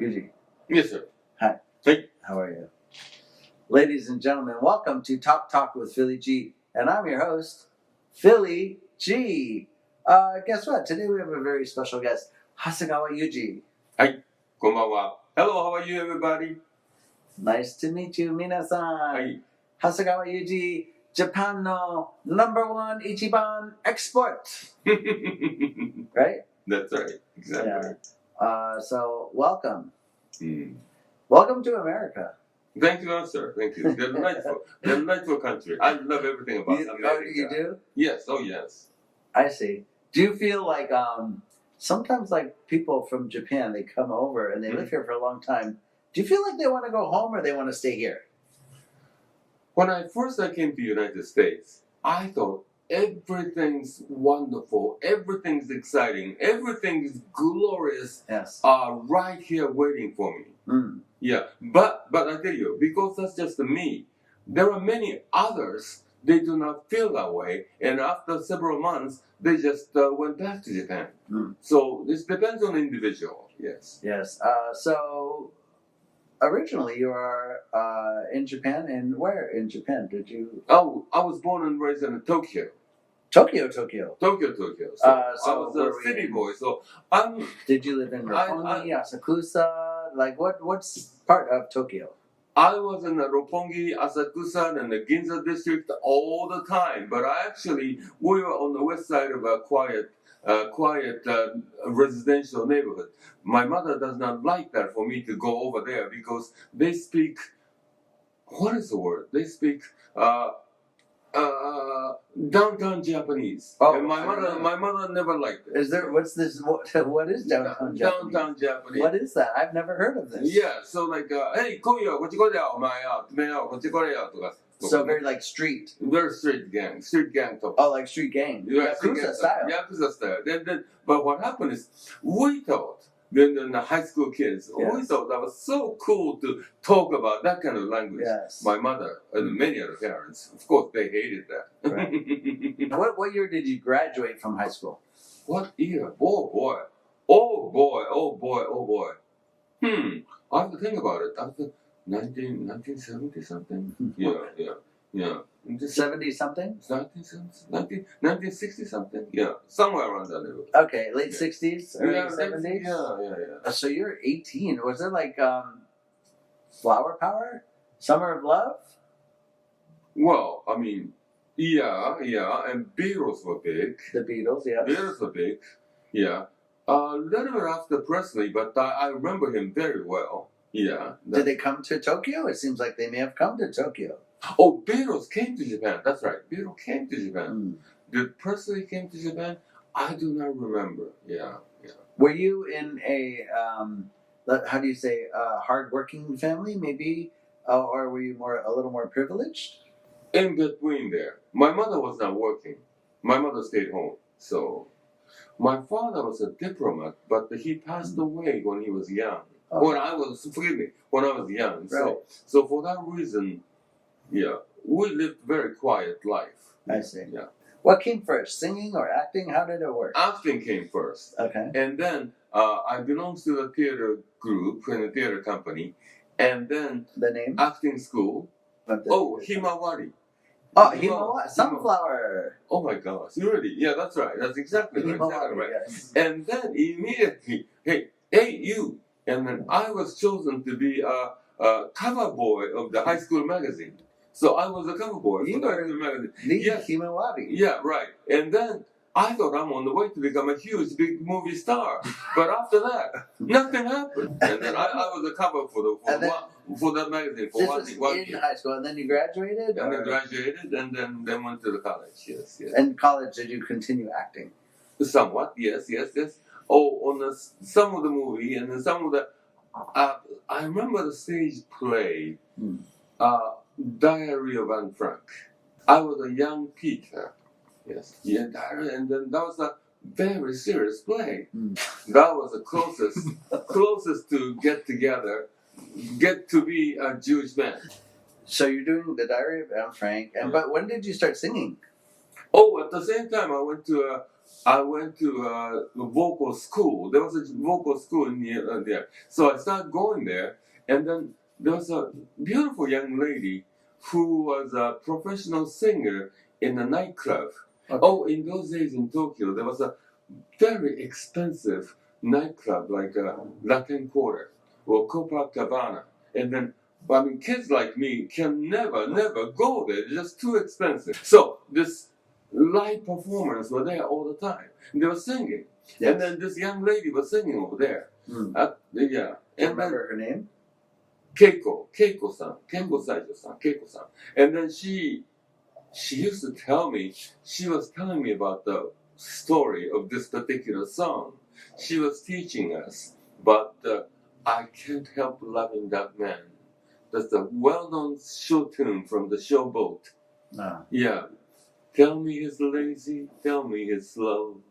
YUJI. Yes, sir. Hi. Hey. How are you? Ladies and gentlemen, welcome to Talk with PhillyG, and I'm your host, PhillyG. Guess what? Today we have a very special guest, Hasegawa YUJI. Hi. Konbanwa. Hello, how are you, everybody? Nice to meet you, minasan. Hi. Hasegawa YUJI, Japan no #1 Ichiban export. Right? That's right. Exactly. Yeah. So welcome. Mm. Welcome to America. Thank you, sir. Thank you. They're delightful. They're a delightful country. I love everything about America. Oh, you do? Yes. Oh, yes. I see. Do you feel like sometimes like people from Japan, they come over and they live here for a long time. Do you feel like they want to go home or they want to stay here? When I first came to the United States, I thought everything's wonderful, everything's exciting, everything's glorious. Yes. Right here waiting for me. Mm. Yeah, but I tell you, because that's just me, there are many others, they do not feel that way, and after several months, they just went back to Japan. Mm. So this depends on the individual, yes. Yes. So originally you are in Japan, and where in Japan did you? Oh, I was born and raised in Tokyo. Tokyo. Tokyo. So so I was a city boy, so I'm... Did you live in Roppongi, Asakusa? Like what's part of Tokyo? I was in the Roppongi, Asakusa, and the Ginza district all the time. But we were on the west side of a quiet residential neighborhood. My mother does not like that for me to go over there because they speak, what is the word? They speak downtown Japanese. Oh, and my mother never liked it. Is there? What's this? What is downtown Japanese? Downtown Japanese. What is that? I've never heard of this. Yeah, so like, hey, 来いよ、こっち来れよ、お前よ、てめえよ、こっち来れよ、とか。 So very like street. Very street gang talk. Oh, like street gang. Yeah, Yakuza style. Yakuza style. But what happened is, we thought, then the high school kids, we thought that was so cool to talk about that kind of language. Yes. My mother and many other parents, of course, they hated that. Right. What year did you graduate from high school? What year? Oh boy. I have to think about it. 1970 something? Yeah. 70 something? 1960 something? Yeah, somewhere around that level. Okay, late 60s, early 70s? Yeah. So you're 18. Was it like Flower Power? Summer of Love? Well, I mean, yeah, and Beatles were big. The Beatles, yes. Beatles were big, yeah. A little bit after Presley, but I remember him very well. Yeah. Did they come to Tokyo? It seems like they may have come to Tokyo. Oh, Beatles came to Japan. That's right. Beatles came to Japan. Mm. Did Presley came to Japan? I do not remember. Yeah. Were you in a how do you say hardworking family, maybe, or were you a little more privileged? In between there, my mother was not working. My mother stayed home. So, my father was a diplomat, but he passed away when he was young. Oh. When I was young. Right. So for that reason, yeah, we lived very quiet life. I see. Yeah. What came first, singing or acting? How did it work? Acting came first. Okay. And then I belonged to the theater group in the theater company, and then the name? Acting school. Himawari. Oh, Himawari, sunflower. Oh my gosh, really? Yeah, that's right. That's exactly right. Yes. And then immediately, hey, you. And then I was chosen to be a cover boy of the high school magazine. So I was a cover boy for the high school magazine. Yes. Himawari. Yeah, right. And then I thought I'm on the way to become a huge, big movie star. But after that, nothing happened. And then I was a cover for that magazine for one in year. High school, and then you graduated? And then graduated, and then went to the college, yes. And college, did you continue acting? Somewhat, yes. Oh, on some of the movie, and then some of the... I remember the stage play, Diary of Anne Frank. I was a young Peter. Yes. Yeah, and then that was a very serious play. That was the closest to get to be a Jewish man. So you're doing the Diary of Anne Frank, but when did you start singing? Oh, at the same time, I went to I went to a vocal school. There was a vocal school near there. So I started going there, and then there was a beautiful young lady who was a professional singer in a nightclub. Okay. Oh, in those days in Tokyo, there was a very expensive nightclub like Latin Quarter or Copacabana. And then, I mean, kids like me can never go there. It's just too expensive. So this live performers were there all the time. They were singing. Yes. And then this young lady was singing over there. Mm. Yeah. Do you And remember her name? Keiko-san. Keiko-san. And then she used to tell me, she was telling me about the story of this particular song. She was teaching us, but I can't help loving that man. That's a well-known show tune from the Showboat. No. Yeah. Tell me he's lazy, tell me he's slow.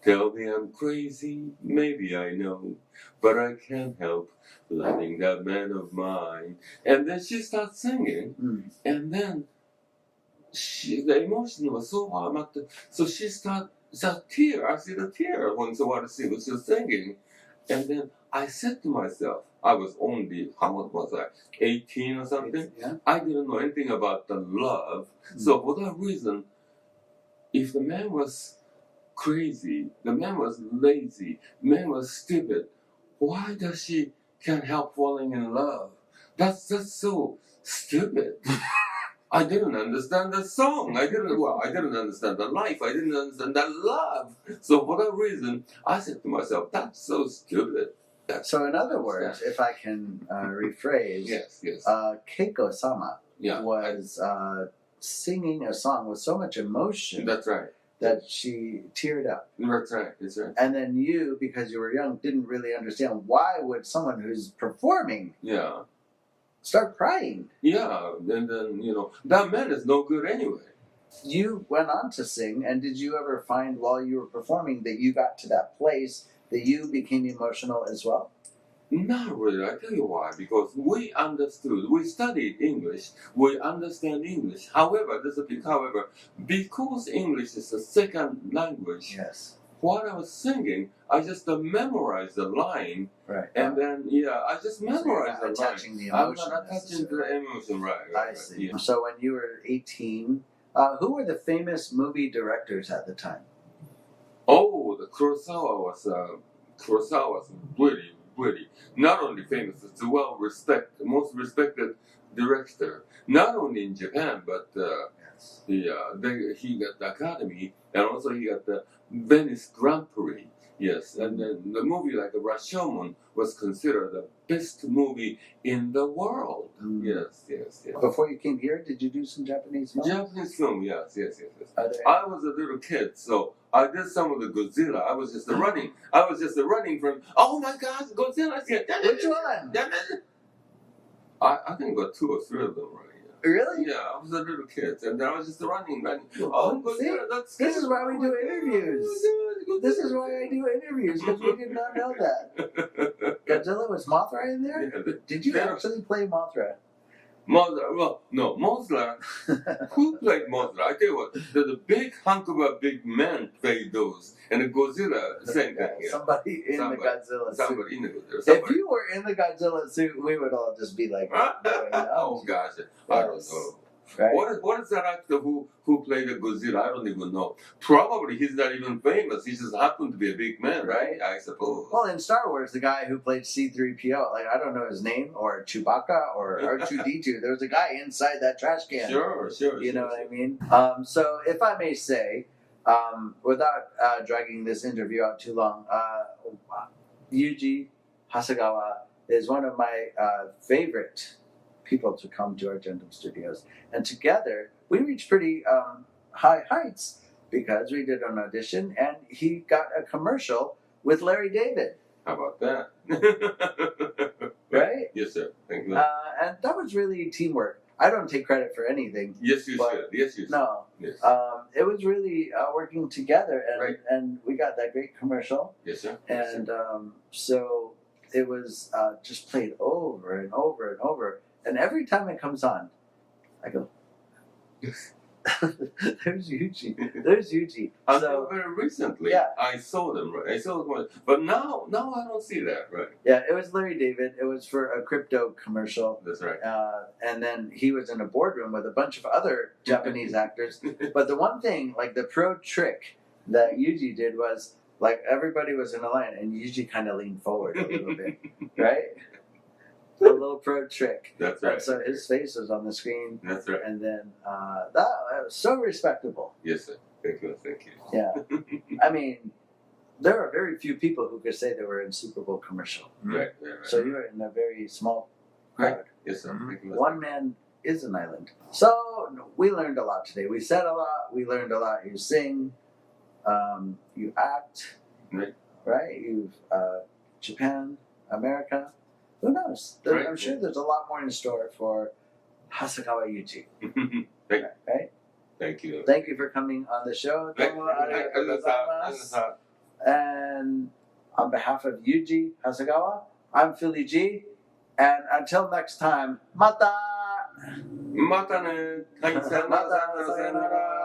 Tell me I'm crazy, maybe I know. But I can't help loving that man of mine. And then she starts singing, and then the emotion was so hard. So she started, a tear. I see the tear once in a while she was just singing. And then I said to myself, I was only, how old was I? 18 or something? Yeah. I didn't know anything about the love. So for that reason, if the man was crazy, the man was lazy, the man was stupid, why does she can't help falling in love? That's so stupid. I didn't understand the song. I didn't understand the life. I didn't understand the love. So for that reason, I said to myself, that's so stupid. So in other words, if I can rephrase, yes. Keiko-sama Yeah, was singing a song with so much emotion. That's right. That she teared up. That's right. And then you, because you were young, didn't really understand why would someone who's performing start crying. Yeah, and then, that man is no good anyway. You went on to sing, and did you ever find while you were performing that you got to that place that you became emotional as well? Not really. I tell you why. Because we understood, we studied English, we understand English. However, there's a big however, because English is a second language. Yes. While I was singing, I just memorized the line. Right. And then, I just memorized the line. Attaching the emotion. I'm not attaching to the emotion, right. I see. Yeah. So when you were 18, who were the famous movie directors at the time? Oh, the Kurosawa was really, not only famous, it's a most respected director, not only in Japan, but he got the Academy, and also he got the Venice Grand Prix. Yes, and then the movie like Rashomon was considered the best movie in the world. Yes. Before you came here, did you do some Japanese films? Japanese film, yes. Are there I was a little kid, so I did some of the Godzilla. I was just running from, oh my gosh, Godzilla! Which one? I think got 2 or 3 of them right. Really? Yeah, I was a little kid, and I was just running. Oh, Godzilla, that's this is why we do interviews. This is why I do interviews, because we did not know that. Godzilla, was Mothra in there? Yeah, did you actually play Mothra? Mothra, well, no, Mothra. Who played Mothra? I tell you what, the big hunk of a big man played those, and the Godzilla, same thing. Yeah. Somebody in the Godzilla suit. Somebody in the Godzilla. If you were in the Godzilla suit, we would all just be like, oh gosh, I don't know. Right? What is that actor who played the Godzilla? I don't even know. Probably he's not even famous. He just happened to be a big man, right? I suppose. Well, in Star Wars, the guy who played C-3PO, like I don't know his name, or Chewbacca, or R2-D2. There was a guy inside that trash can. Sure. You know what I mean? So, if I may say, without dragging this interview out too long, YUJI Hasegawa is one of my favorite people to come to our Gundam Studios. And together, we reached pretty high heights because we did an audition and he got a commercial with Larry David. How about that? Right? Yes, sir. Thank you. And that was really teamwork. I don't take credit for anything. Yes, you should. Yes, you should. No. Yes. It was really working together, and right. And we got that great commercial. Yes, sir. And so it was just played over and over and over. And every time it comes on, I go, There's Yuji. There's Yuji. Until very recently, yeah. I saw them, right? I saw them, but now I don't see that, right? Yeah, it was Larry David. It was for a crypto commercial. That's right. And then he was in a boardroom with a bunch of other Japanese actors. But the one thing, like the pro trick that Yuji did was, like everybody was in a line and Yuji kind of leaned forward a little bit, right? A little pro trick. That's right. And so his face was on the screen. That's right. And then that was so respectable. Yes, sir. Thank you. Thank you. Yeah. I mean, there are very few people who could say they were in Super Bowl commercial. Right. So you were in a very small crowd. Yes, sir. Thank you. One man is an island. So we learned a lot today. We said a lot. We learned a lot. You sing. You act. Right? You've Japan, America. Who knows? Right. I'm sure there's a lot more in store for Hasegawa Yuji. Right? Thank you. Thank you for coming on the show. And on behalf of YUJI HASEGAWA, I'm PhillyG. And until next time, mata! Mata ne. Sayonara.